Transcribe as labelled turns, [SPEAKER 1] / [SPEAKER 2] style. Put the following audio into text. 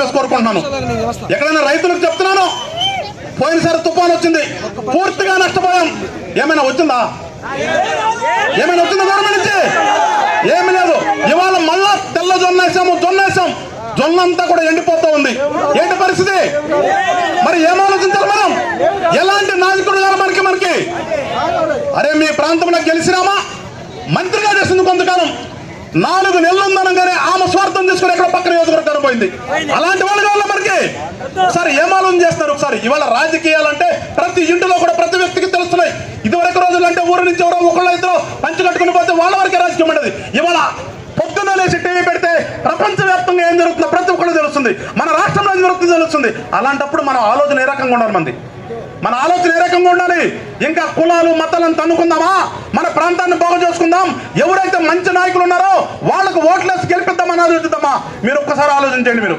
[SPEAKER 1] చెప్పేసి కోరుకుంటున్నాను. ఎక్కడైనా రైతులకు చెప్తున్నాను, పోయినసారి తుఫాన్ వచ్చింది, పూర్తిగా నష్టపోయాం. ఏమైనా వచ్చిందా? ఏమైనా వచ్చిందా గవర్నమెంట్ నుంచి? ఏమి లేదు. ఇవాళ మళ్ళా తెల్ల జొన్నేసాము, జొన్నంతా కూడా ఎండిపోతూ ఉంది. ఏంటి పరిస్థితి? మరి ఏం ఆలోచించాలి మనం? ఎలాంటి నాయకుడు గారు మనకి అరే మీ ప్రాంతంలో గెలిచినామా, మంత్రిగా చేసింది కొంతకాలం, 4 నెలలు ఉందనగానే ఆమె స్వార్థం తీసుకుని ఎక్కడ పక్క నియోజకవర్గానికి పోయింది. అలాంటి వాళ్ళు కావాలి మనకి. ఒకసారి ఏం ఆలోచన చేస్తారు? ఒకసారి ఇవాళ రాజకీయాలంటే ప్రతి ఇంటిలో కూడా ప్రతి వ్యక్తికి తెలుస్తున్నాయి. ఇదివరకు రోజులు అంటే ఊరి నుంచి ఎవరో ఒకళ్ళు ఇద్దరు పంచి కట్టుకుని పోతే వాళ్ళ వరకే రాజకీయం ఉండేది. ఇవాళ పొద్దున్న లేచి టీవీ పెడితే ప్రపంచవ్యాప్తంగా ఏం జరుగుతుందో ప్రతి ఒక్కళ్ళు తెలుస్తుంది, మన రాష్ట్రంలో ఏం జరుగుతుందో తెలుస్తుంది. అలాంటప్పుడు మన ఆలోచన ఏ రకంగా ఉండాలి? మన ఆలోచన ఏ రకంగా ఉండాలి? ఇంకా కులాలు మతాలను తన్నుకుందామా? మన ప్రాంతాన్ని బాగు చేసుకుందాం. ఎవరైతే మంచి నాయకులు ఉన్నారో వాళ్ళకు ఓట్లేసి గెలిపిద్దామని ఆలోచిద్దామా? మీరు ఒక్కసారి ఆలోచించండి. మీరు